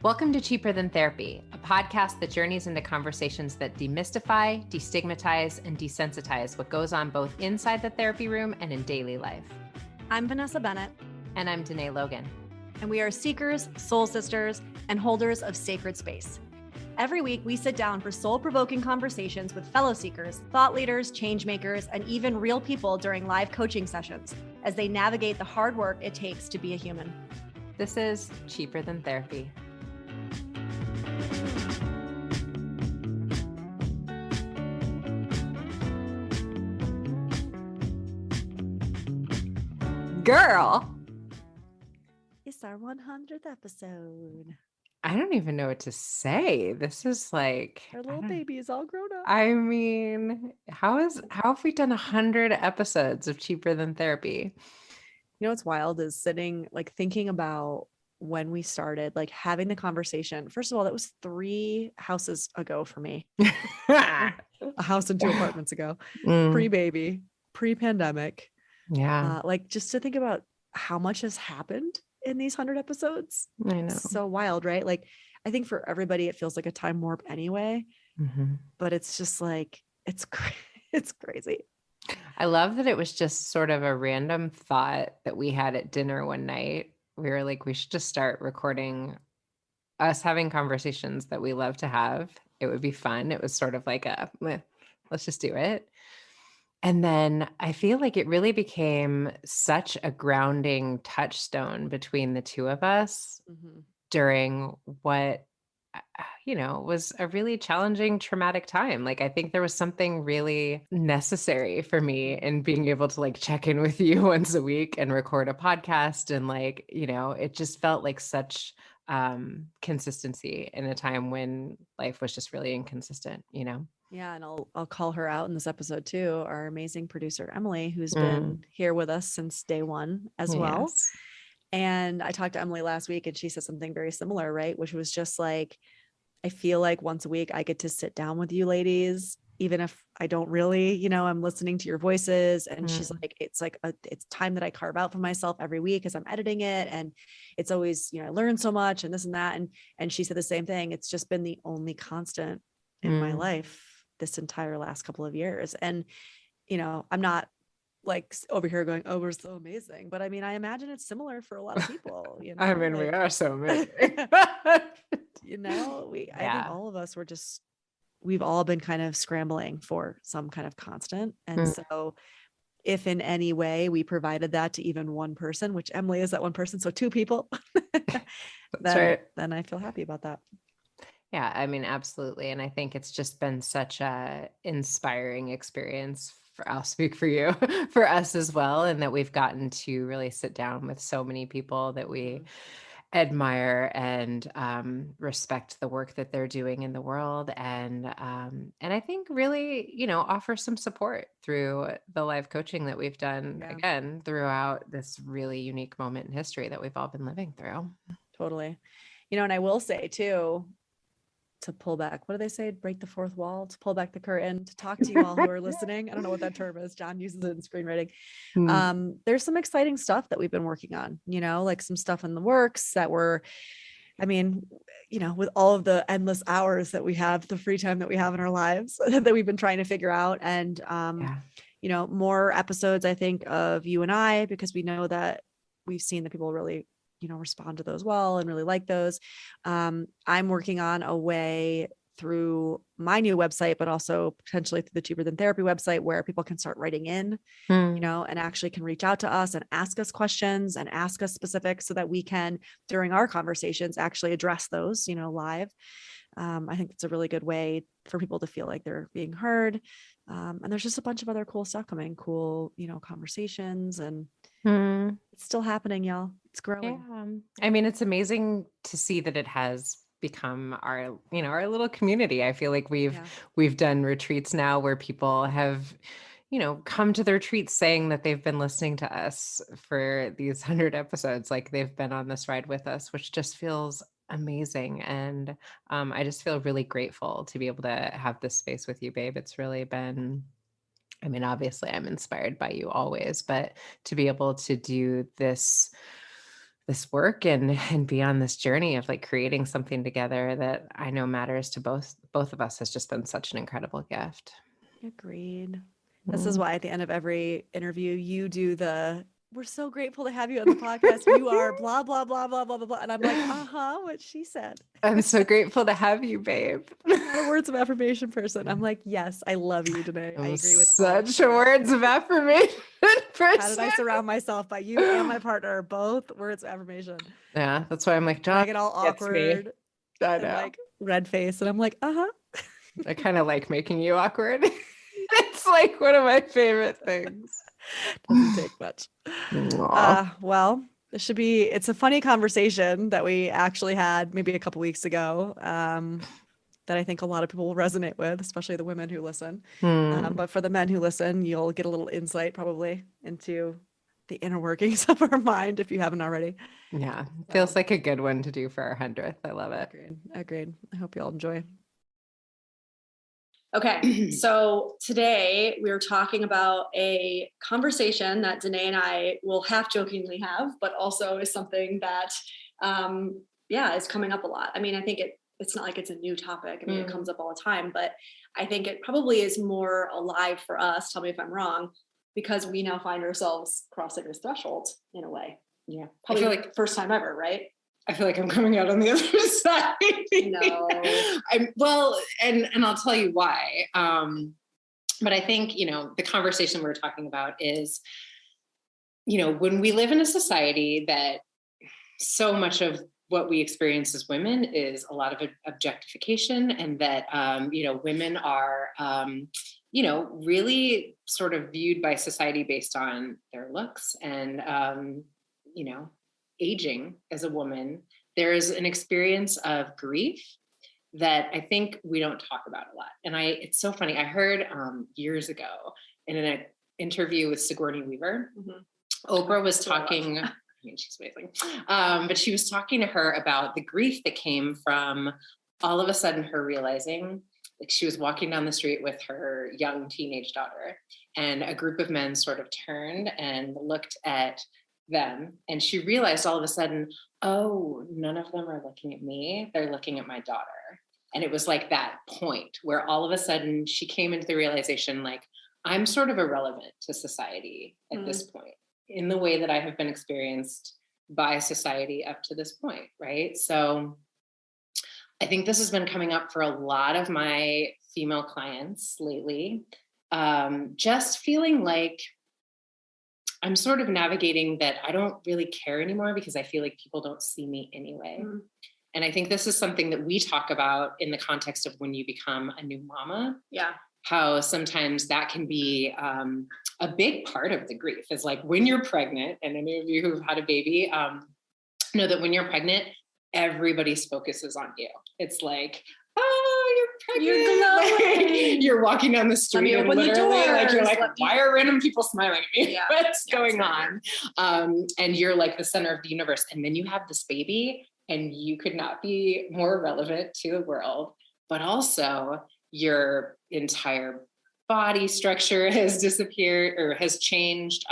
Welcome to Cheaper Than Therapy, a podcast that journeys into conversations that demystify, destigmatize, and desensitize what goes on both inside the therapy room and in daily life. I'm Vanessa Bennett. And I'm Danae Logan. And we are seekers, soul sisters, and holders of sacred space. Every week, we sit down for soul-provoking conversations with fellow seekers, thought leaders, change makers, and even real people during live coaching sessions as they navigate the hard work it takes to be a human. This is Cheaper Than Therapy. Girl, it's our 100th episode. I don't even know what to say. This is like our little baby is all grown up. I mean, how have we done 100 episodes of Cheaper Than Therapy? You know what's wild is sitting like thinking about when we started, like having the conversation. First of all, that was 3 houses ago for me. A house and 2 apartments ago. Pre-baby, pre-pandemic. Yeah. Like just to think about how much has happened in these 100 episodes. I know. So wild, right? Like I think for everybody, it feels like a time warp anyway, but it's just like, it's crazy. I love that it was just sort of a random thought that we had at dinner one night. We were like, we should just start recording us having conversations that we love to have. It would be fun. It was sort of like let's just do it. And then I feel like it really became such a grounding touchstone between the two of us during what, was a really challenging, traumatic time. Like, I think there was something really necessary for me in being able to like check in with you once a week and record a podcast. And like, it just felt like such consistency in a time when life was just really inconsistent, Yeah, and I'll call her out in this episode too, our amazing producer Emily, who's been here with us since day one as well. Yes. And I talked to Emily last week and she said something very similar, right? Which was just like, I feel like once a week I get to sit down with you ladies, even if I don't really, I'm listening to your voices. And she's like, it's time that I carve out for myself every week as I'm editing it. And it's always, I learn so much and this and that. And she said the same thing. It's just been the only constant in my life this entire last couple of years. And, I'm not like over here going, oh, we're so amazing. But I mean, I imagine it's similar for a lot of people, I mean, like, we are so amazing. I think all of us we've all been kind of scrambling for some kind of constant. And so if in any way we provided that to even one person, which Emily is that one person, so 2 people, then I feel happy about that. Yeah, I mean, absolutely. And I think it's just been such a inspiring experience I'll speak for you, for us as well. And that we've gotten to really sit down with so many people that we admire and respect the work that they're doing in the world. And I think really, offer some support through the live coaching that we've done again throughout this really unique moment in history that we've all been living through. Totally. And I will say too, to pull back, what do they say? Break the 4th wall, to pull back the curtain, to talk to you all who are listening. I don't know what that term is. John uses it in screenwriting. There's some exciting stuff that we've been working on, like some stuff in the works that with all of the endless hours that we have, the free time that we have in our lives that we've been trying to figure out. And, more episodes, I think, of you and I, because we know that we've seen that people really respond to those well and really like those. I'm working on a way through my new website, but also potentially through the Cheaper Than Therapy website where people can start writing in, and actually can reach out to us and ask us questions and ask us specifics so that we can, during our conversations, actually address those, live. I think it's a really good way for people to feel like they're being heard. And there's just a bunch of other cool stuff coming, conversations, and it's still happening, y'all. It's growing. Yeah. I mean, it's amazing to see that it has become our little community. I feel like we've done retreats now where people have, come to the retreats saying that they've been listening to us for these 100 episodes. Like they've been on this ride with us, which just feels amazing. And I just feel really grateful to be able to have this space with you, babe. It's really been, obviously I'm inspired by you always, but to be able to do this this work and be on this journey of like creating something together that I know matters to both of us has just been such an incredible gift. Agreed. This is why at the end of every interview, you do we're so grateful to have you on the podcast. You are blah, blah, blah, blah, blah, blah, blah. And I'm like, what she said. I'm so grateful to have you, babe. I'm not a words of affirmation person. I'm like, yes, I love you, Danae. I agree with such words of affirmation person. How did I surround myself by you and my partner? Both words of affirmation. Yeah, that's why I'm like, John, I get all awkward and like red face. And I'm like, I kind of like making you awkward. It's like one of my favorite things. Doesn't take much. Well, it's a funny conversation that we actually had maybe a couple weeks ago that I think a lot of people will resonate with, especially the women who listen. But for the men who listen, you'll get a little insight probably into the inner workings of our mind if you haven't already. Yeah, feels like a good one to do for our 100th. I love it. Agreed. I hope you all enjoy. Okay, so today we are talking about a conversation that Danae and I will half jokingly have, but also is something that, is coming up a lot. I mean, I think it's not like it's a new topic. I mean, it comes up all the time, but I think it probably is more alive for us. Tell me if I'm wrong, because we now find ourselves crossing this threshold in a way. Yeah, probably I feel like first time ever, right? I feel like I'm coming out on the other side. No. And I'll tell you why. But I think, the conversation we're talking about is, when we live in a society that so much of what we experience as women is a lot of objectification, and that, women are, really sort of viewed by society based on their looks and, aging as a woman, there is an experience of grief that I think we don't talk about a lot. And it's so funny. I heard years ago in an interview with Sigourney Weaver, Oprah was talking, I mean, she's amazing. But she was talking to her about the grief that came from all of a sudden her realizing, like, she was walking down the street with her young teenage daughter, and a group of men sort of turned and looked at them, and she realized all of a sudden, oh, none of them are looking at me, they're looking at my daughter. And it was like that point where all of a sudden she came into the realization, like, I'm sort of irrelevant to society at this point in the way that I have been experienced by society up to this point, right? So I think this has been coming up for a lot of my female clients lately, just feeling like I'm sort of navigating that I don't really care anymore because I feel like people don't see me anyway. And I think this is something that we talk about in the context of when you become a new mama. Yeah. How sometimes that can be a big part of the grief, is like when you're pregnant, and any of you who've had a baby know that when you're pregnant, everybody's focus is on you. It's like, oh, you're pregnant. You're glowing. You're walking down the street and literally like, you're like, why are random people smiling at me? Yeah. What's going on? And you're like the center of the universe. And then you have this baby and you could not be more relevant to the world, but also your entire body structure has disappeared or has changed.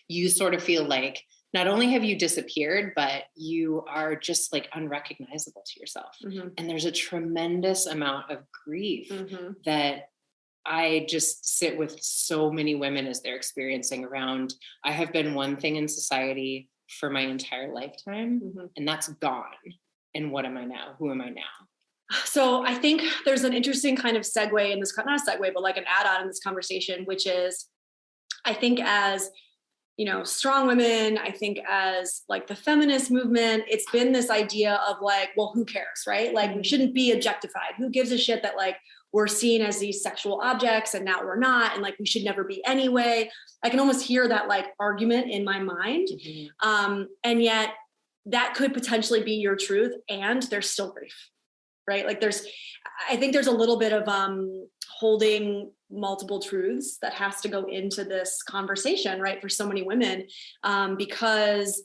You sort of feel like not only have you disappeared, but you are just like unrecognizable to yourself. And there's a tremendous amount of grief that I just sit with so many women as they're experiencing around, I have been one thing in society for my entire lifetime, and that's gone. And what am I now? Who am I now? So I think there's an interesting kind of segue in this, not a segue, but like an add-on in this conversation, which is, I think as strong women, I think as like the feminist movement, it's been this idea of like, well, who cares, right? Like we shouldn't be objectified. Who gives a shit that like we're seen as these sexual objects and now we're not, and like we should never be anyway. I can almost hear that like argument in my mind. And yet that could potentially be your truth, and there's still grief, right? Like I think there's a little bit of holding multiple truths that has to go into this conversation, right? For so many women, because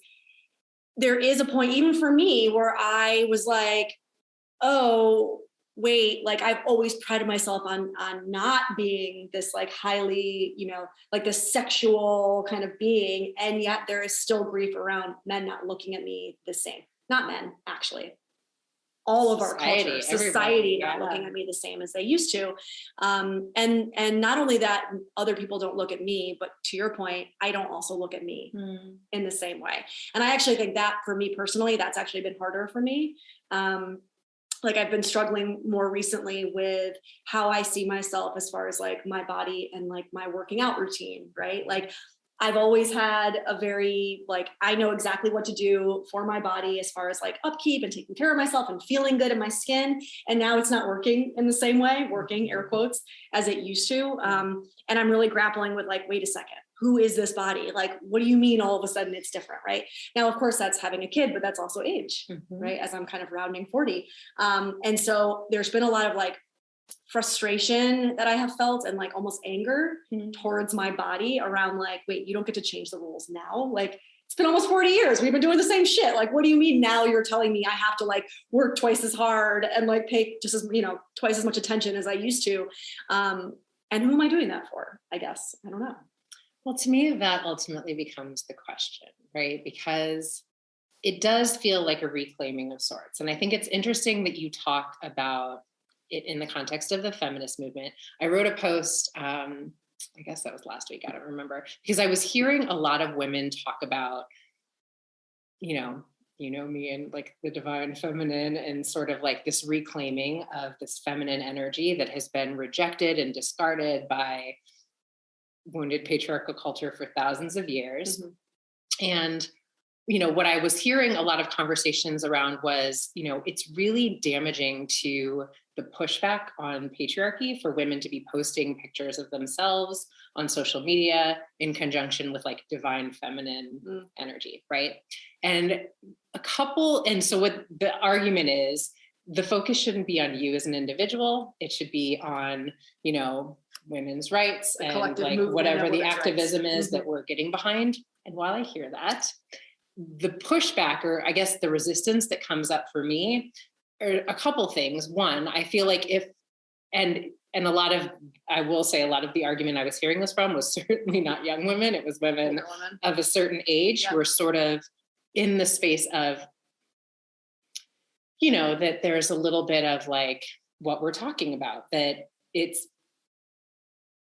there is a point, even for me, where I was like, oh, wait, like I've always prided myself on not being this like highly, you know, like this sexual kind of being. And yet there is still grief around men not looking at me the same. Not men, actually. All of our culture, society not looking at me the same as they used to. And not only that, other people don't look at me, but to your point, I don't also look at me in the same way. And I actually think that for me personally, that's actually been harder for me. Like I've been struggling more recently with how I see myself as far as like my body and like my working out routine, right? Like I've always had a very, like, I know exactly what to do for my body as far as like upkeep and taking care of myself and feeling good in my skin. And now it's not working in the same way, working air quotes, as it used to. And I'm really grappling with like, wait a second, who is this body? Like, what do you mean all of a sudden it's different, right? Now, of course, that's having a kid, but that's also age, right? As I'm kind of rounding 40. And so there's been a lot of like frustration that I have felt and like almost anger towards my body around like, wait, you don't get to change the rules now. Like it's been almost 40 years. We've been doing the same shit. Like, what do you mean now you're telling me I have to like work twice as hard and like pay just as, you know, twice as much attention as I used to. And who am I doing that for? I guess, I don't know. Well, to me, that ultimately becomes the question, right? Because it does feel like a reclaiming of sorts. And I think it's interesting that you talk about it in the context of the feminist movement. I wrote a post, I guess that was last week, I don't remember, because I was hearing a lot of women talk about, you know me and like the divine feminine and sort of like this reclaiming of this feminine energy that has been rejected and discarded by wounded patriarchal culture for thousands of years. And what I was hearing a lot of conversations around was, it's really damaging to the pushback on patriarchy for women to be posting pictures of themselves on social media in conjunction with like divine feminine energy, right? And so what the argument is, the focus shouldn't be on you as an individual. It should be on, women's rights and like whatever the activism is that we're getting behind. And while I hear that, the pushback, or I guess the resistance that comes up for me, are a couple things. One, I feel like I will say a lot of the argument I was hearing this from was certainly not young women. It was women of a certain age who are sort of in the space of, that there's a little bit of like what we're talking about, that it's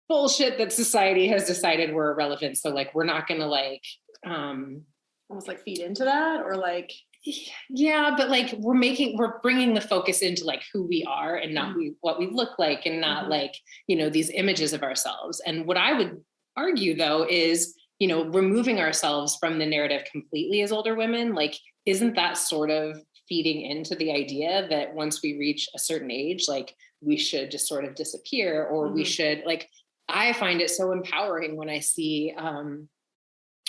bullshit that society has decided we're irrelevant. So like, we're not going to like, almost like feed into that, or like, yeah, but like we're bringing the focus into like who we are and not what we look like, and not like, these images of ourselves. And what I would argue though is, removing ourselves from the narrative completely as older women, like, isn't that sort of feeding into the idea that once we reach a certain age, like we should just sort of disappear, or we should like, I find it so empowering when I see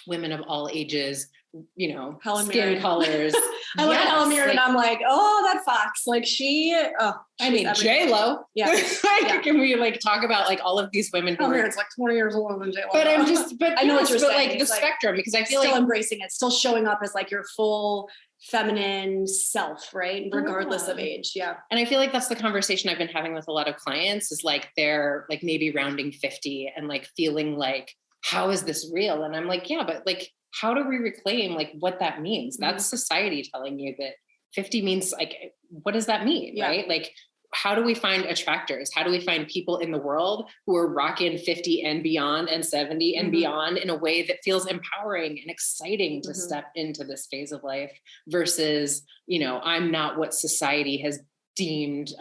women of all ages, skin colors. I look at Helen Mirren and I'm like, oh, that fox. Like J-Lo. Yeah. Can we like talk about like all of these women who are, it's like 20 years older than J-Lo. But I'm just, I know what you're saying. Like the spectrum, because I feel still like embracing it, still showing up as like your full feminine self, right? Regardless of age. Yeah. And I feel like that's the conversation I've been having with a lot of clients, is like, they're like maybe rounding 50 and like feeling like, how is this real? And I'm like, yeah, but like, how do we reclaim like what that means? That's society telling you that 50 means like, what does that mean? Yeah. Right? Like, how do we find attractors? How do we find people in the world who are rocking 50 and beyond and 70 and beyond in a way that feels empowering and exciting to step into this phase of life versus, I'm not what society has deemed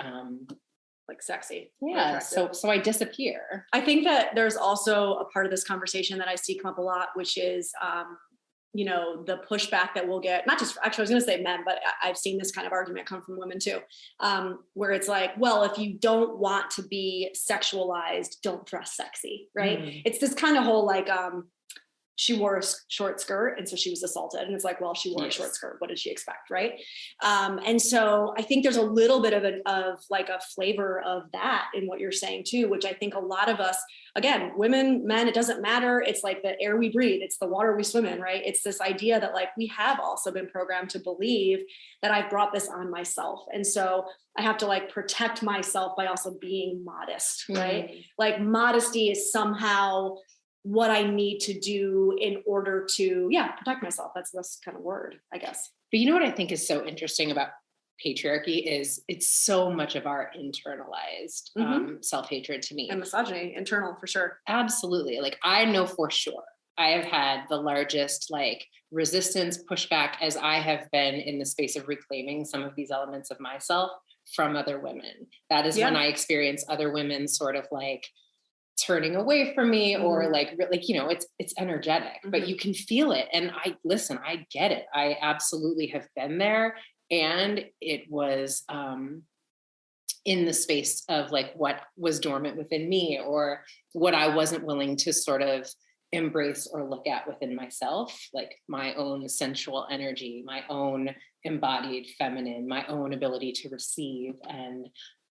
like sexy. Yeah. So I disappear. I think that there's also a part of this conversation that I see come up a lot, which is, the pushback that we'll get, not just, actually I was going to say men, but I've seen this kind of argument come from women too, where it's like, well, if you don't want to be sexualized, don't dress sexy, right? It's this kind of whole like, she wore a short skirt and so she was assaulted. And it's like, well, she wore a short skirt. What did she expect? Right. And so I think there's a little bit of a flavor of that in what you're saying too, which I think a lot of us, again, women, men, it doesn't matter. It's like the air we breathe. It's the water we swim in, right? It's this idea that like, we have also been programmed to believe that I've brought this on myself. And so I have to like protect myself by also being modest, right? Mm-hmm. Like modesty is somehow what I need to do in order to, protect myself. That's this kind of word, I guess. But you know what I think is so interesting about patriarchy is it's so much of our internalized self-hatred to me. And misogyny, internal for sure. Absolutely. Like I know for sure I have had the largest like resistance pushback as I have been in the space of reclaiming some of these elements of myself from other women. That is when I experience other women sort of like turning away from me or like, you know, it's energetic, but you can feel it. And I get it. I absolutely have been there. And it was in the space of like what was dormant within me or what I wasn't willing to sort of embrace or look at within myself, like my own sensual energy, my own embodied feminine, my own ability to receive and,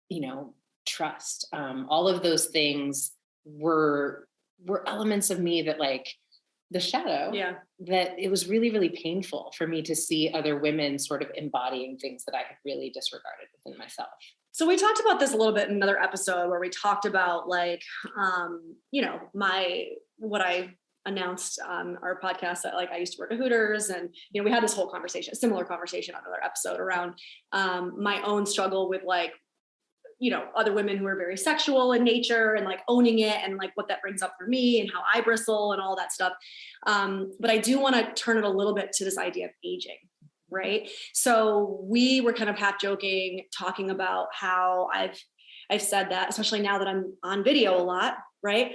you know, trust. All of those things were elements of me that like the shadow, that it was really, really painful for me to see other women sort of embodying things that I had really disregarded within myself. So we talked about this a little bit in another episode where we talked about like, you know, what I announced on our podcast that like I used to work at Hooters and, you know, we had this whole conversation, a similar conversation on another episode around my own struggle with like, you know, other women who are very sexual in nature and like owning it and like what that brings up for me and how I bristle and all that stuff. But I do want to turn it a little bit to this idea of aging, right? So we were kind of half joking, talking about how I've said that, especially now that I'm on video a lot, right?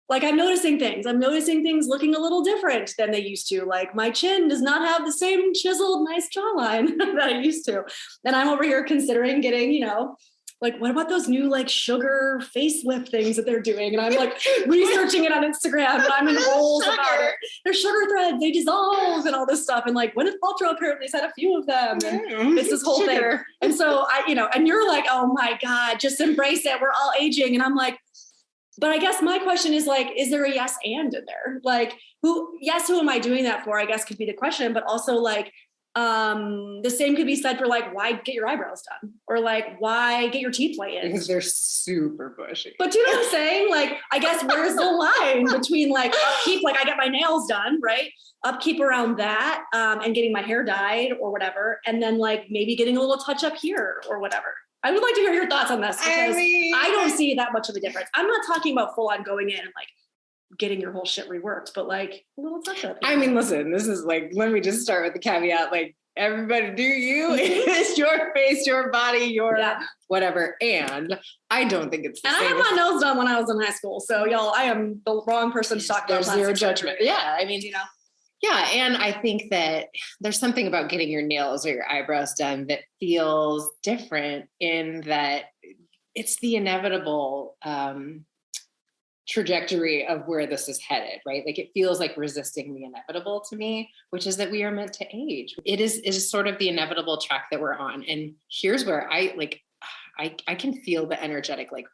Like I'm noticing things looking a little different than they used to. Like my chin does not have the same chiseled, nice jawline that I used to. And I'm over here considering getting, you know, like, what about those new like sugar facelift things that they're doing? And I'm like researching it on Instagram and I'm in holes about it. They're sugar threads, they dissolve and all this stuff. And like Gwyneth Paltrow apparently has had a few of them. And it's this whole thing. And so I, you know, and you're like, oh my God, just embrace it. We're all aging. And I'm like, but I guess my question is like, is there a yes and in there? Like who am I doing that for? I guess could be the question, but also like, the same could be said for like, why get your eyebrows done? Or like, why get your teeth lightened? Because they're super bushy. But do you know what I'm saying? Like, I guess where's the line between like upkeep, like I get my nails done, right? Upkeep around that, and getting my hair dyed or whatever. And then like maybe getting a little touch up here or whatever. I would like to hear your thoughts on this because I don't see that much of a difference. I'm not talking about full on going in and like getting your whole shit reworked, but like a little touch up. I mean, listen, this is like, let me just start with the caveat, like everybody do you, it's your face, your body, your whatever. And I don't think it's the same. And I had my nails done when I was in high school. So y'all, I am the wrong person to talk about. There's zero judgment. Yeah. I mean, you know. Yeah. And I think that there's something about getting your nails or your eyebrows done that feels different in that it's the inevitable, trajectory of where this is headed, right? Like it feels like resisting the inevitable to me, which is that we are meant to age. It is sort of the inevitable track that we're on. And here's where I can feel the energetic like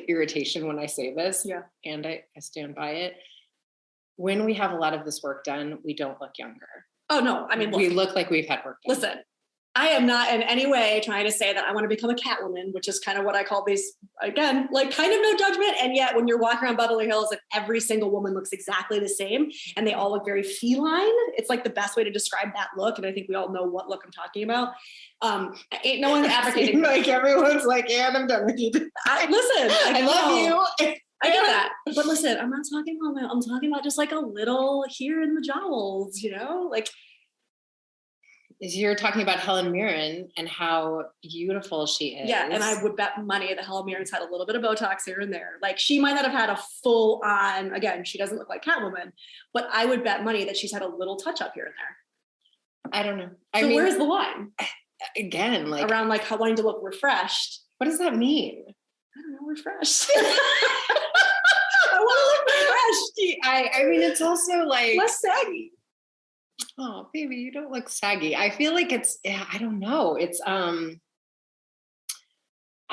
irritation when I say this. Yeah. And I stand by it. When we have a lot of this work done, we don't look younger. Oh no. I mean, we look like we've had work done. Listen, I am not in any way trying to say that I want to become a Catwoman, which is kind of what I call these, again, like kind of no judgment. And yet when you're walking around Beverly Hills and every single woman looks exactly the same and they all look very feline, it's like the best way to describe that look. And I think we all know what look I'm talking about. Ain't no one's advocating. Like everyone's like, yeah, I'm done with you. Listen, I love you. I get that. But listen, I'm not talking about that. I'm talking about just like a little here in the jowls, you know, like. You're talking about Helen Mirren and how beautiful she is. Yeah, and I would bet money that Helen Mirren's had a little bit of Botox here and there. Like she might not have had a full on, again, she doesn't look like Catwoman, but I would bet money that she's had a little touch up here and there. I don't know. So where's the line? Again, like around like wanting to look refreshed. What does that mean? I don't know, refreshed. I want to look refreshed. I mean, it's also like less saggy. Oh, baby, you don't look saggy. I feel like I don't know.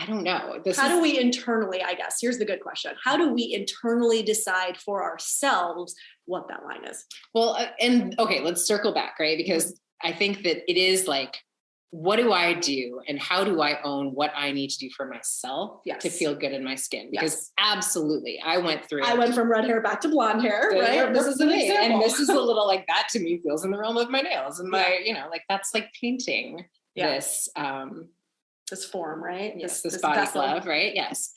I don't know. How do we internally, I guess, here's the good question. How do we internally decide for ourselves what that line is? Well, and okay, let's circle back, right? Because I think that it is like, what do I do and how do I own what I need to do for myself to feel good in my skin? Because absolutely, I went from red hair back to blonde hair, right? This is an example. And this is a little like that to me feels in the realm of my nails and my, like that's like painting this form, right? Yes, this body glove, right? Yes.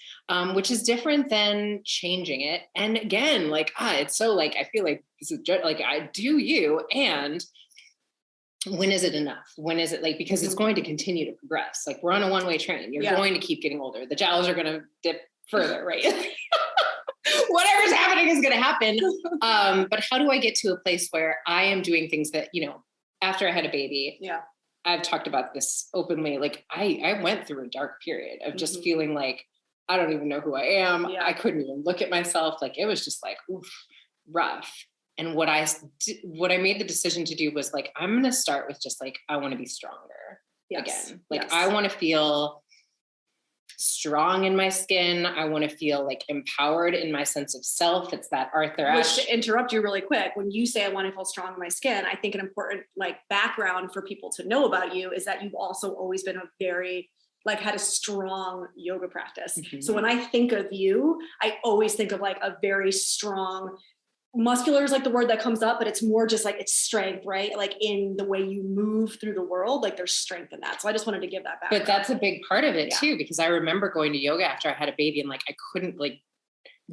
Which is different than changing it. And again, like, it's so like, I feel like this is like, I do you. And when is it enough? When is it like, because it's going to continue to progress. Like we're on a one-way train. You're going to keep getting older. The jowls are going to dip further, right? Whatever's happening is going to happen. But how do I get to a place where I am doing things that, after I had a baby, I've talked about this openly. Like I went through a dark period of just feeling like, I don't even know who I am. Yeah. I couldn't even look at myself. Like it was just like, rough. And what I made the decision to do was like, I'm going to start with just like, I want to be stronger again. Like I want to feel strong in my skin. I want to feel like empowered in my sense of self. It's that Arthur Ashe. Which, to interrupt you really quick, when you say I want to feel strong in my skin, I think an important like background for people to know about you is that you've also always been had a strong yoga practice. Mm-hmm. So when I think of you, I always think of like a very strong, muscular is like the word that comes up, but it's more just like it's strength, right? Like in the way you move through the world, like there's strength in that. So I just wanted to give that back. But that's a big part of it too, because I rember going to yoga after I had a baby and like, I couldn't like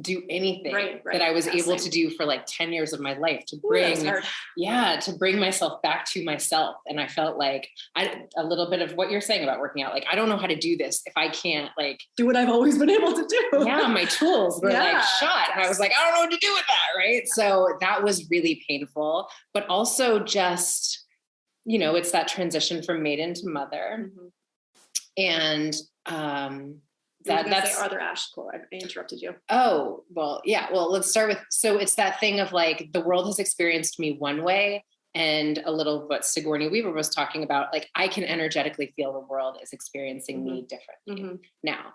do anything that I was able to do for like 10 years of my life to bring myself back to myself. And I felt like a little bit of what you're saying about working out. Like, I don't know how to do this if I can't like do what I've always been able to do. Yeah. My tools were like shot. And I was like, I don't know what to do with that. Right. Yeah. So that was really painful, but also just, it's that transition from maiden to mother. And, that's Arthur Ashe quote. I interrupted you. Oh, well, yeah. Well, let's start with, so it's that thing of like, the world has experienced me one way, and a little what Sigourney Weaver was talking about, like I can energetically feel the world is experiencing me differently. Now,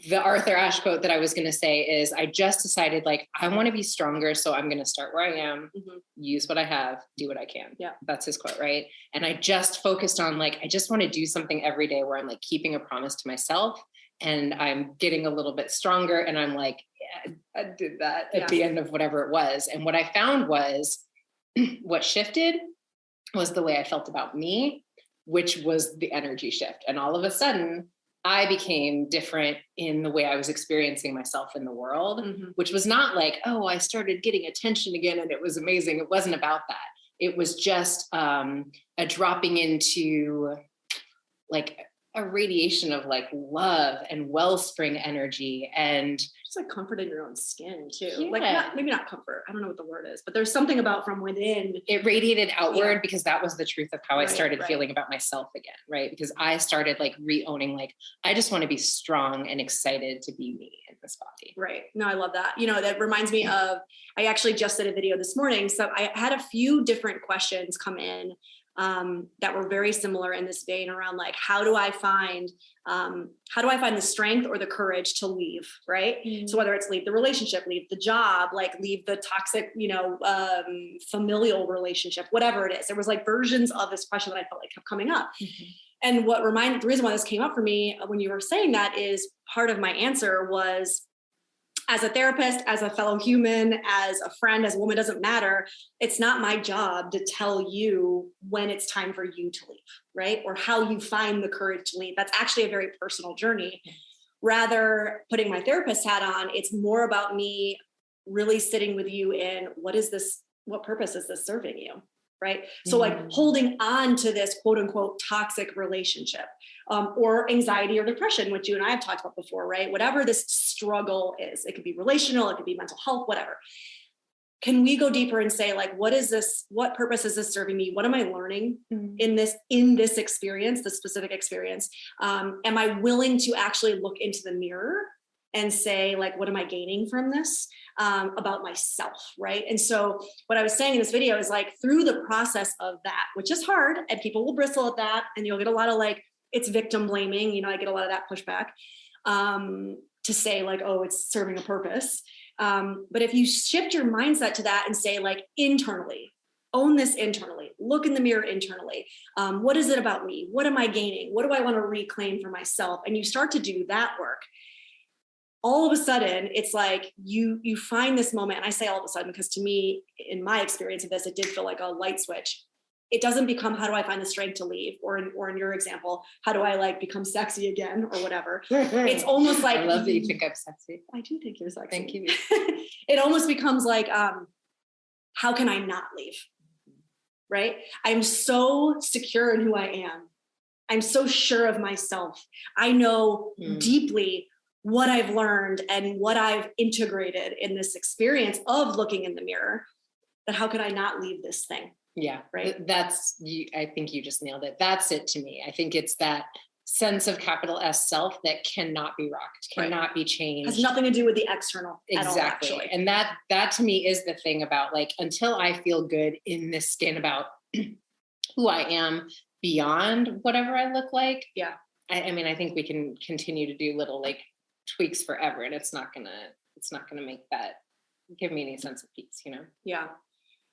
the Arthur Ashe quote that I was going to say is, I just decided like, I want to be stronger. So I'm going to start where I am, use what I have, do what I can. Yeah. That's his quote. Right. And I just focused on like, I just want to do something every day where I'm like keeping a promise to myself. And I'm getting a little bit stronger. And I'm like, yeah, I did that at the end of whatever it was. And what I found was what shifted was the way I felt about me, which was the energy shift. And all of a sudden I became different in the way I was experiencing myself in the world, which was not like, oh, I started getting attention again and it was amazing. It wasn't about that. It was just a dropping into like a radiation of like love and wellspring energy and just like comfort in your own skin too. Like maybe not comfort. I don't know what the word is, but there's something about from within. It radiated outward because that was the truth of how I started feeling about myself again. Right. Because I started like re-owning, like, I just want to be strong and excited to be me in this body. Right. No, I love that. That reminds me of, I actually just did a video this morning. So I had a few different questions come in that were very similar in this vein around like, how do I find the strength or the courage to leave? Right. So whether it's leave the relationship, leave the job, like leave the toxic, familial relationship, whatever it is, there was like versions of this question that I felt like kept coming up. And the reason why this came up for me when you were saying that is part of my answer was, as a therapist, as a fellow human, as a friend, as a woman, doesn't matter. It's not my job to tell you when it's time for you to leave, right? Or how you find the courage to leave. That's actually a very personal journey. Rather, putting my therapist hat on, it's more about me really sitting with you in what purpose is this serving you? Right. So like holding on to this quote unquote toxic relationship or anxiety or depression, which you and I have talked about before, right? Whatever this struggle is, it could be relational, it could be mental health, whatever. Can we go deeper and say like, what purpose is this serving me? What am I learning in this experience, this specific experience? Am I willing to actually look into the mirror and say, like, what am I gaining from this about myself, right? And so what I was saying in this video is like, through the process of that, which is hard, and people will bristle at that, and you'll get a lot of like, it's victim blaming, you know, I get a lot of that pushback to say like, oh, it's serving a purpose. But if you shift your mindset to that and say like, internally, own this internally, look in the mirror internally. What is it about me? What am I gaining? What do I want to reclaim for myself? And you start to do that work. All of a sudden, it's like you find this moment, and I say all of a sudden because to me, in my experience of this, it did feel like a light switch. It doesn't become, how do I find the strength to leave? Or in your example, how do I like become sexy again or whatever? It's almost like, I love that you think I'm sexy. I do think you're sexy. Thank you. It almost becomes like, how can I not leave? Right? I'm so secure in who I am. I'm so sure of myself. I know deeply what I've learned and what I've integrated in this experience of looking in the mirror, that how could I not leave this thing? Yeah, right. That's you. I think you just nailed it. That's it to me. I think it's that sense of capital S self that cannot be rocked, cannot be changed. Has nothing to do with the external exactly. At all, actually. And that to me is the thing about like, until I feel good in this skin about who I am beyond whatever I look like. Yeah. I mean, I think we can continue to do little like tweaks forever, and it's not gonna make that give me any sense of peace, you know? Yeah.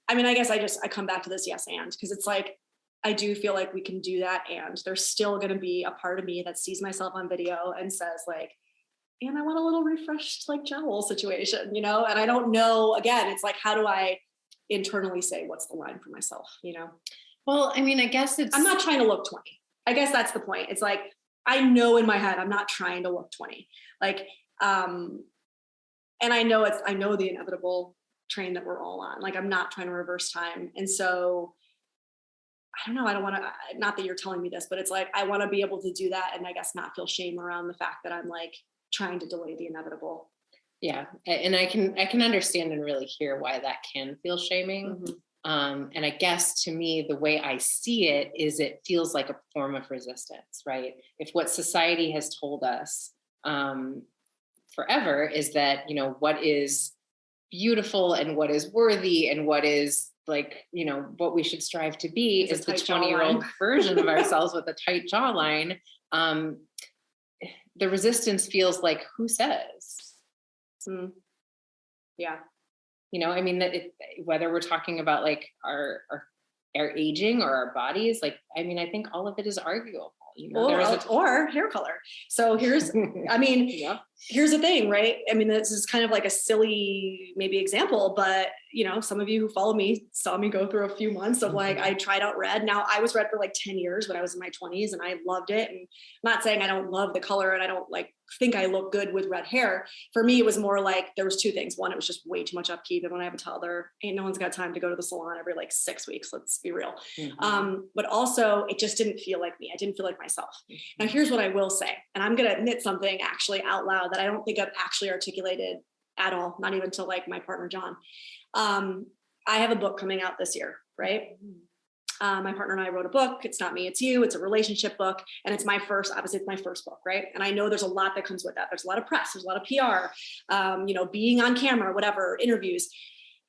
I mean, I guess I come back to this yes and, because it's like, I do feel like we can do that, and there's still going to be a part of me that sees myself on video and says like, and I want a little refreshed like jowl situation, you know? And I don't know, again, it's like, how do I internally say what's the line for myself, you know? Well, I mean, I guess I'm not trying to look 20. I guess that's the point. It's like, I know in my head, I'm not trying to look 20. Like, and I know the inevitable train that we're all on. Like, I'm not trying to reverse time. And so I don't know. I don't want to, not that you're telling me this, but it's like, I want to be able to do that. And I guess not feel shame around the fact that I'm like trying to delay the inevitable. Yeah. And I can understand and really hear why that can feel shaming. Mm-hmm. And I guess to me, the way I see it is it feels like a form of resistance, right? If what society has told us forever is that, you know, what is beautiful and what is worthy and what is like, you know, what we should strive to be is the 20-year-old version of ourselves with a tight jawline. The resistance feels like, who says? Yeah. You know, I mean, whether we're talking about like our aging or our bodies, like, I mean, I think all of it is arguable. You know, or hair color. So here's, I mean, yeah. Here's the thing, right? I mean, this is kind of like a silly maybe example, but you know, some of you who follow me saw me go through a few months of like, I tried out red. Now I was red for like 10 years when I was in my 20s and I loved it. And I'm not saying I don't love the color and I don't like think I look good with red hair. For me, it was more like there was two things. One, it was just way too much upkeep. And when I have a toddler, no one's got time to go to the salon every like 6 weeks. Let's be real. Mm-hmm. But also it just didn't feel like me. I didn't feel like myself. Now here's what I will say, and I'm going to admit something actually out loud that I don't think I've actually articulated at all, not even to like my partner, John. I have a book coming out this year, right? My partner and I wrote a book. It's Not Me, It's You. It's a relationship book. And it's my first book, right? And I know there's a lot that comes with that. There's a lot of press, there's a lot of PR, you know, being on camera, whatever, interviews.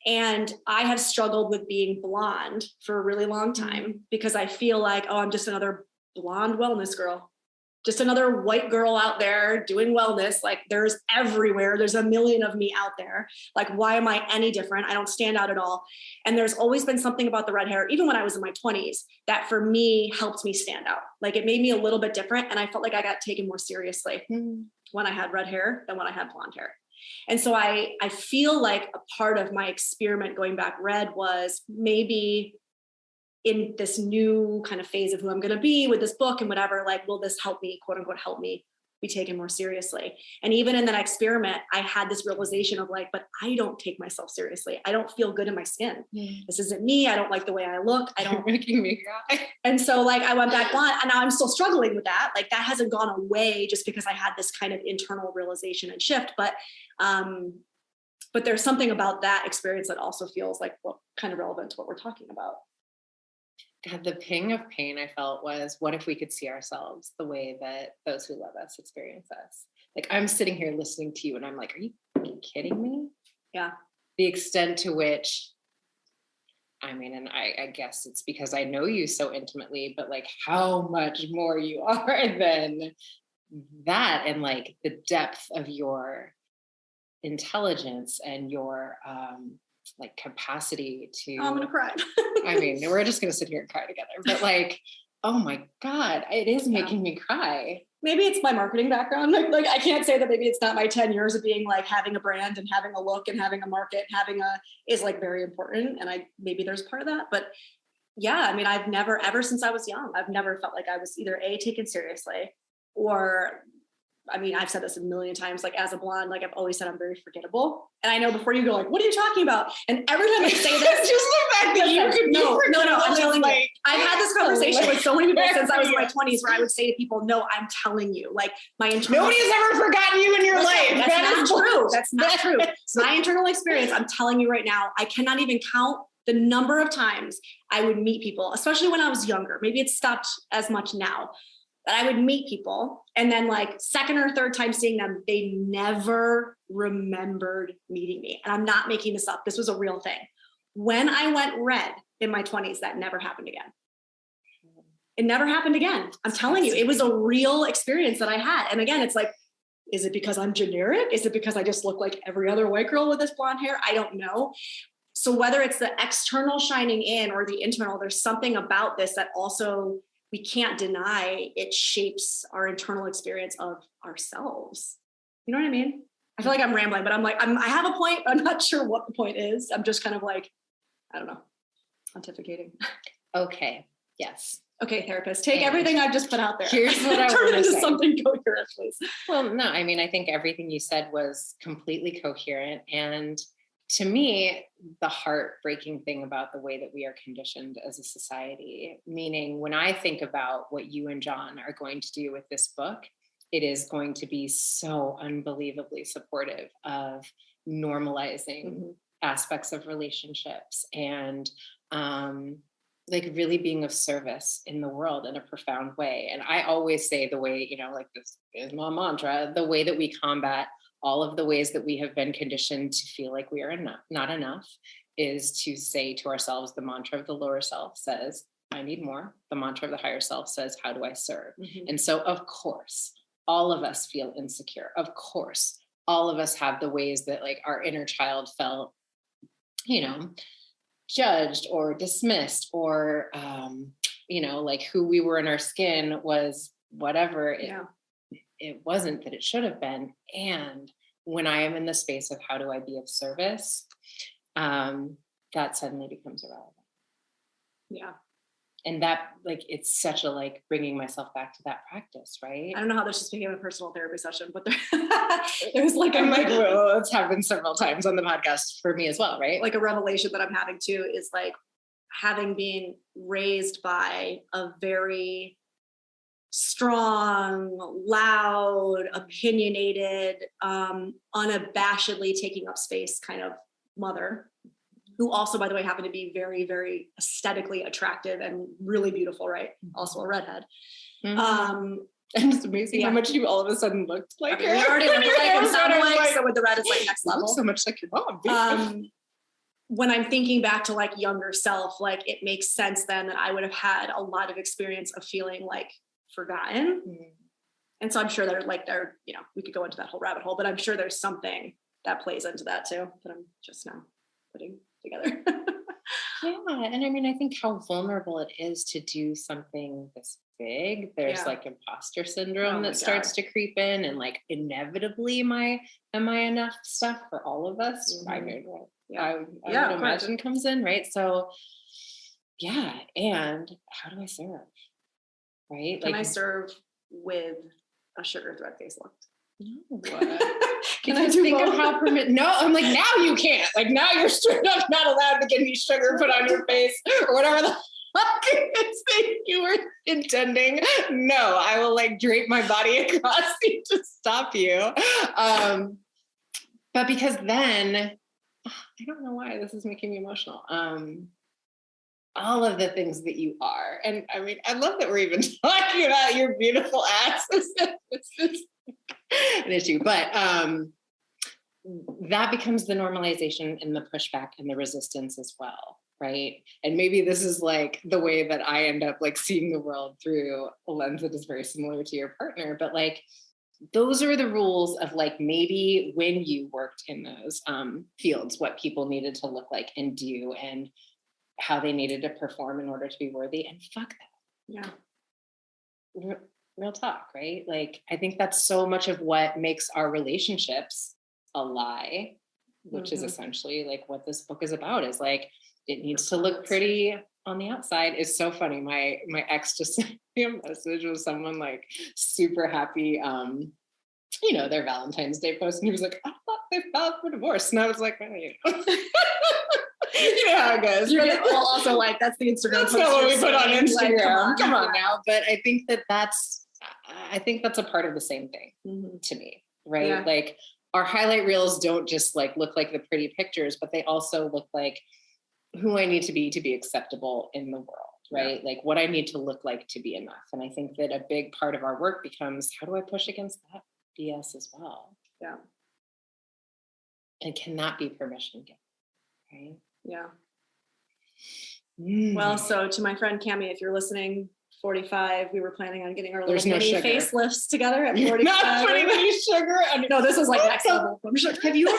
And I have struggled with being blonde for a really long time because I feel like, oh, I'm just another blonde wellness girl. Just another white girl out there doing wellness. Like there's everywhere. There's a million of me out there. Like, why am I any different? I don't stand out at all. And there's always been something about the red hair, even when I was in my 20s, that for me helped me stand out. Like it made me a little bit different. And I felt like I got taken more seriously when I had red hair than when I had blonde hair. And so I feel like a part of my experiment going back red was maybe in this new kind of phase of who I'm going to be with this book and whatever, like, will this help me, quote unquote, help me be taken more seriously? And even in that experiment, I had this realization of like, but I don't take myself seriously. I don't feel good in my skin. This isn't me. I don't like the way I look. I don't. You're making me cry. And so like, I went back blonde and now I'm still struggling with that. Like that hasn't gone away just because I had this kind of internal realization and shift. But there's something about that experience that also feels like kind of relevant to what we're talking about. God, the ping of pain I felt was, what if we could see ourselves the way that those who love us experience us? Like I'm sitting here listening to you and I'm like, are you kidding me? Yeah. The extent to which, I mean, and I guess it's because I know you so intimately, but like how much more you are than that, and like the depth of your intelligence and your like capacity to, I'm gonna cry. I mean, we're just gonna sit here and cry together, but like, oh my God, it is making me cry. Maybe it's my marketing background. Like I can't say that maybe it's not my 10 years of being like having a brand and having a look and having a market, is like very important. And maybe there's part of that, but yeah, I mean, I've never, ever since I was young, I've never felt like I was either taken seriously or, I mean, I've said this a million times, like as a blonde, like I've always said I'm very forgettable. And I know before you go like, what are you talking about? And every time I say this, just the fact that you could no, I'm telling you. like, I've had this conversation with so many people since I was in my 20s where I would say to people, no, I'm telling you, like my internal. Nobody has ever forgotten you in your life. That's not true. That's not true. It's my internal experience. I'm telling you right now, I cannot even count the number of times I would meet people, especially when I was younger. Maybe it's stopped as much now. But I would meet people and then like second or third time seeing them, they never remembered meeting me. And I'm not making this up. This was a real thing. When I went red in my 20s, that never happened again. It never happened again. I'm telling you, it was a real experience that I had. And again, it's like, is it because I'm generic? Is it because I just look like every other white girl with this blonde hair? I don't know. So whether it's the external shining in or the internal, there's something about this that also we can't deny it shapes our internal experience of ourselves. You know what I mean? I feel like I'm rambling, but I have a point. I'm not sure what the point is. I'm just kind of like, I don't know, pontificating. Okay. Yes. Okay, therapist, take everything I've just put out there. Here's what I turn it want to into say. something coherent, please. Well, no, I mean, I think everything you said was completely coherent. And to me, the heartbreaking thing about the way that we are conditioned as a society, meaning when I think about what you and John are going to do with this book, it is going to be so unbelievably supportive of normalizing aspects of relationships and like really being of service in the world in a profound way. And I always say the way, you know, like this is my mantra, the way that we combat all of the ways that we have been conditioned to feel like we are not enough is to say to ourselves, the mantra of the lower self says, I need more. The mantra of the higher self says, how do I serve? And so, of course, all of us feel insecure. Of course, all of us have the ways that like our inner child felt, you know, judged or dismissed or, you know, like who we were in our skin was whatever it wasn't that it should have been. And when I am in the space of how do I be of service, that suddenly becomes irrelevant. Yeah. And that like, it's such a like bringing myself back to that practice, right? I don't know how this just became a personal therapy session, but there's like, I'm like, well, it's happened several times on the podcast for me as well, right? Like a revelation that I'm having too is like having been raised by a very strong, loud, opinionated, unabashedly taking up space kind of mother, who also, by the way, happened to be very, very aesthetically attractive and really beautiful, right? Also a redhead. And it's amazing how much you all of a sudden looked like her. You already look like and sound like, so with the red, it's like next level. So much like your mom. When I'm thinking back to like younger self, like it makes sense then that I would have had a lot of experience of feeling like forgotten. And so I'm sure they're, you know, we could go into that whole rabbit hole, but I'm sure there's something that plays into that too, that I'm just now putting together. Yeah. And I mean, I think how vulnerable it is to do something this big. There's like imposter syndrome that starts to creep in and like inevitably am I enough stuff for all of us? I mean, I would imagine comes in, right? So yeah. And how do I serve? Right? Can I serve with a sugar thread face look? No. Can I think of how No, I'm like, now you can't. Like now you're straight up not allowed to get any sugar put on your face or whatever the fuck thing you were intending. No, I will like drape my body across you to stop you. But because then, I don't know why this is making me emotional. All of the things that you are. And I mean, I love that we're even talking about your beautiful ass. an issue. But that becomes the normalization and the pushback and the resistance as well, right? And maybe this is like the way that I end up like seeing the world through a lens that is very similar to your partner, but like those are the rules of like maybe when you worked in those fields, what people needed to look like and do and how they needed to perform in order to be worthy. And fuck that. Yeah. Real talk, right? Like, I think that's so much of what makes our relationships a lie, which is essentially like what this book is about, is like, it needs to look pretty on the outside. It's so funny. My ex just sent me a message with someone like super happy, you know, their Valentine's Day post. And he was like, I thought they filed for divorce. And I was like, well, you know. You know how it goes. Well, also like, that's the Instagram. That's not what we put on Instagram. Like, come on now. But I think that's a part of the same thing to me, right? Yeah. Like our highlight reels don't just like look like the pretty pictures, but they also look like who I need to be acceptable in the world, right? Like what I need to look like to be enough. And I think that a big part of our work becomes, how do I push against that BS as well? Yeah. And can that be permission given, right? Yeah. Well, so to my friend Cami, if you're listening, 45, we were planning on getting our little mini facelifts together at 45. Not putting any sugar. No, this is like next level from sugar. Have you ever?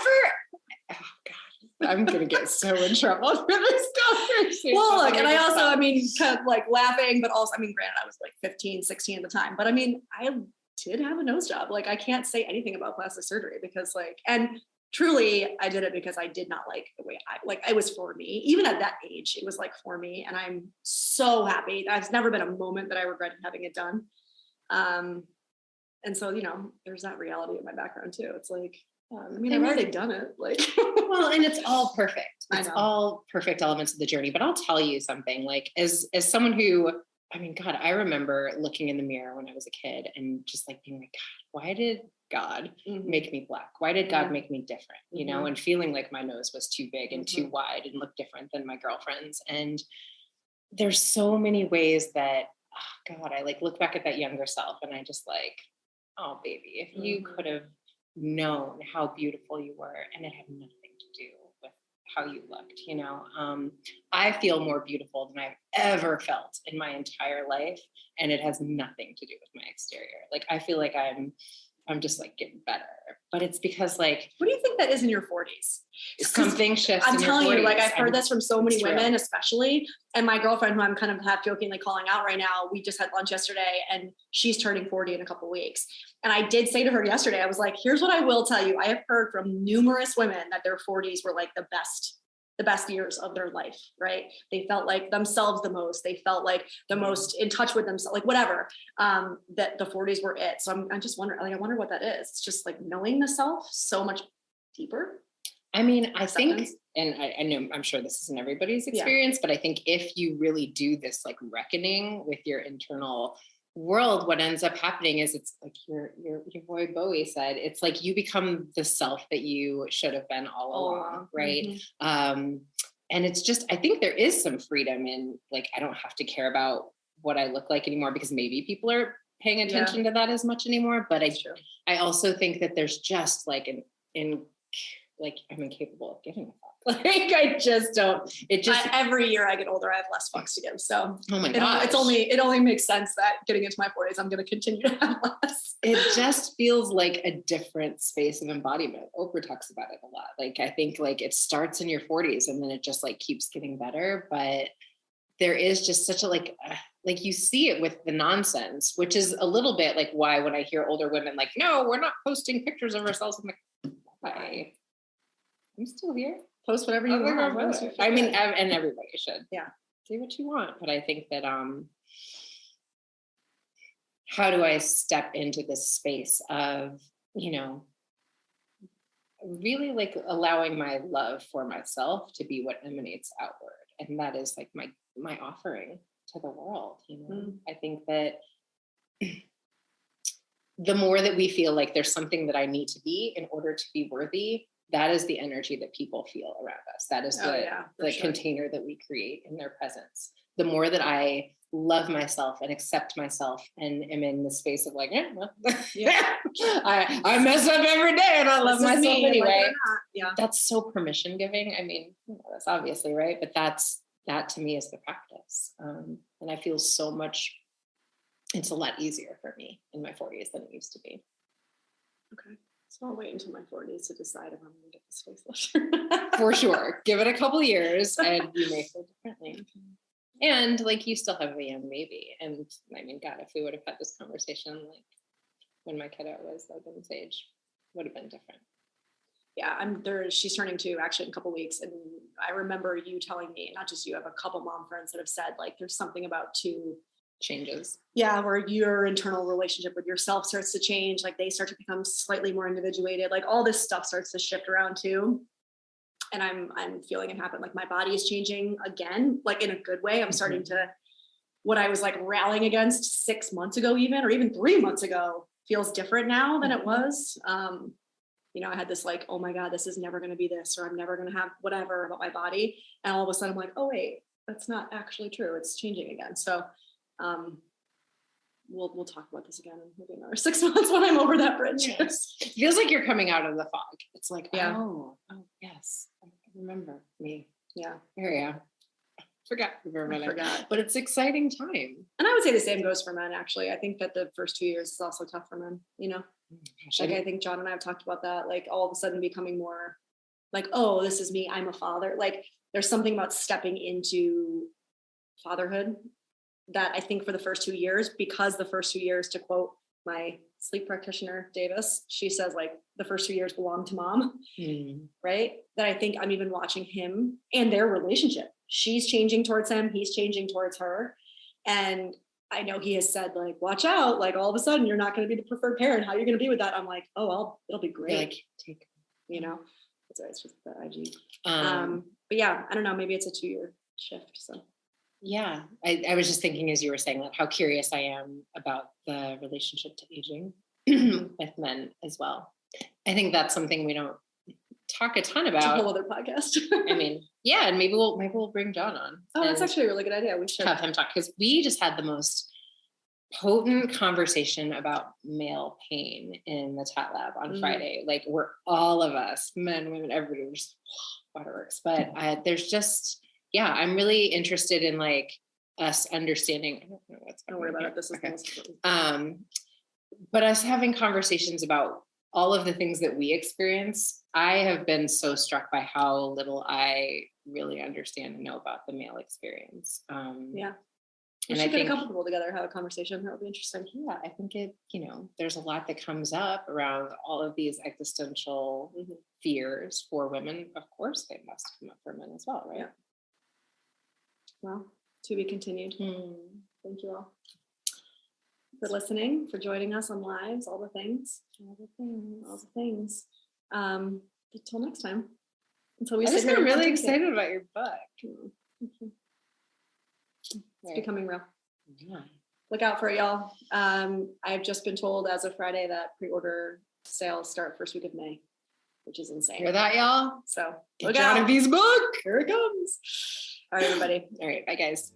Oh God, I'm gonna get so in trouble for this conversation. Well, look, and I also, I mean, kind of like laughing, but also, I mean, granted, I was like 15, 16 at the time, but I mean, I did have a nose job. Like, I can't say anything about plastic surgery because, like, and truly, I did it because I did not like the way it was for me. Even at that age, it was like for me. And I'm so happy. There's never been a moment that I regretted having it done. And so, you know, there's that reality of my background too. It's like, I mean, I've already done it. Like, well, and it's all perfect. It's all perfect elements of the journey. But I'll tell you something, like as someone who, I mean, God, I remember looking in the mirror when I was a kid and just like being like, God, why did God make me black? Why did God make me different? You know, and feeling like my nose was too big and too wide and looked different than my girlfriends. And there's so many ways that, oh God, I like look back at that younger self and I just like, oh baby, if you could have known how beautiful you were and it had nothing to do with how you looked, you know. I feel more beautiful than I've ever felt in my entire life. And it has nothing to do with my exterior. Like, I feel like I'm just like getting better, but it's because like, what do you think that is in your 40s? Something shifts. I'm telling you, like I've heard this from so many women, real. Especially, and my girlfriend, who I'm kind of half jokingly calling out right now, we just had lunch yesterday and she's turning 40 in a couple of weeks. And I did say to her yesterday, I was like, here's what I will tell you. I have heard from numerous women that their 40s were like the best years of their life, right? They felt like themselves the most. They felt like the most in touch with themselves, like whatever, that the 40s were it. So I'm just wondering, like, I wonder what that is. It's just like knowing the self so much deeper. I mean, I think, and I know, I'm sure this isn't everybody's experience, but I think if you really do this like reckoning with your internal world, what ends up happening is it's like your boy Bowie said, it's like you become the self that you should have been all along, right? And it's just, I think there is some freedom in like, I don't have to care about what I look like anymore because maybe people are paying attention to that as much anymore. But I also think that there's just like I'm incapable of giving a fuck. Like I just don't. It just every year I get older, I have less fucks to give. So oh my god, it only makes sense that getting into my 40s, I'm going to continue to have less. It just feels like a different space of embodiment. Oprah talks about it a lot. Like I think like it starts in your 40s and then it just like keeps getting better. But there is just such a like you see it with the nonsense, which is a little bit like why when I hear older women like, no, we're not posting pictures of ourselves. I'm like, why? I'm still here. Post whatever you want. I mean, and everybody should. Yeah. Do what you want. But I think that how do I step into this space of, you know, really like allowing my love for myself to be what emanates outward. And that is like my offering to the world. You know, I think that the more that we feel like there's something that I need to be in order to be worthy, that is the energy that people feel around us. That is the container that we create in their presence. The more that I love myself and accept myself and am in the space of like, well, Yeah. I mess up every day and I love This is myself me, like it or anyway. not. Yeah. That's so permission giving. I mean, that's obviously right, but that to me is the practice. And I feel so much, it's a lot easier for me in my 40s than it used to be. Okay. So I'll wait until my 40s to decide if I'm going to get this facelift. For sure. Give it a couple years and you may feel differently. And like, you still have a young baby. And I mean, God, if we would have had this conversation, like when my kiddo was Logan's age, would have been different. Yeah, she's turning 2 actually in a couple of weeks. And I remember you telling me, not just you, I have a couple mom friends that have said like, there's something about 2 changes. Yeah, where your internal relationship with yourself starts to change. Like they start to become slightly more individuated. Like all this stuff starts to shift around too. And I'm feeling it happen. Like my body is changing again, like in a good way. I'm starting to, what I was like rallying against 6 months ago, or even 3 months ago, feels different now than it was. I had this like, oh my God, this is never going to be this, or I'm never going to have whatever about my body. And all of a sudden I'm like, oh wait, that's not actually true. It's changing again. So we'll talk about this again in maybe another 6 months when I'm over that bridge. Yes. It feels like you're coming out of the fog. It's like, yeah. oh yes, I remember me. Yeah. Here I am. Forgot for a minute. Forgot. But it's exciting time. And I would say the same goes for men, actually. I think that the first 2 years is also tough for men, Like I think John and I have talked about that, like all of a sudden becoming more like, oh, this is me, I'm a father. Like there's something about stepping into fatherhood that I think for the first 2 years, because the first 2 years, to quote my sleep practitioner, Davis, she says like the first 2 years belong to mom, right? That I think I'm even watching him and their relationship. She's changing towards him. He's changing towards her. And I know he has said like, watch out, like all of a sudden you're not going to be the preferred parent. How are you going to be with that? I'm like, oh, it'll be great. Like, take, it's just the IG. But yeah, I don't know. Maybe it's a 2-year shift. So. Yeah. I was just thinking as you were saying, like how curious I am about the relationship to aging with men as well. I think that's something we don't talk a ton about. It's a whole other podcast. I mean, yeah, and maybe we'll bring John on. Oh, that's actually a really good idea. We should have him talk, because we just had the most potent conversation about male pain in the Tat Lab on Friday. Like we're all of us, men, women, everybody, we're just waterworks. But there's just, yeah, I'm really interested in like us understanding. I don't know what's don't worry about it. This is okay. But us having conversations about all of the things that we experience. I have been so struck by how little I really understand and know about the male experience. Yeah. And I think a couple people together have a conversation. That would be interesting. Yeah, I think it, there's a lot that comes up around all of these existential fears for women. Of course, they must come up for men as well, right? Yeah. Well, to be continued. Thank you all for listening, for joining us on lives, all the things. Until next time. Until we. I'm really excited about your book. It's becoming real. Yeah. Look out for it, y'all. I've just been told as of Friday that pre-order sales start first week of May, which is insane. Hear that, y'all? So look out. Jonathan's book. Here it comes. All right, everybody. All right. Bye, guys.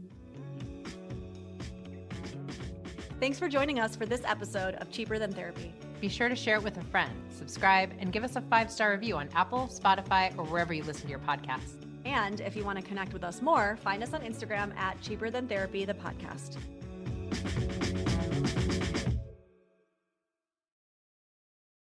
Thanks for joining us for this episode of Cheaper Than Therapy. Be sure to share it with a friend, subscribe, and give us a 5-star review on Apple, Spotify, or wherever you listen to your podcasts. And if you want to connect with us more, find us on Instagram at Cheaper Than Therapy, the podcast.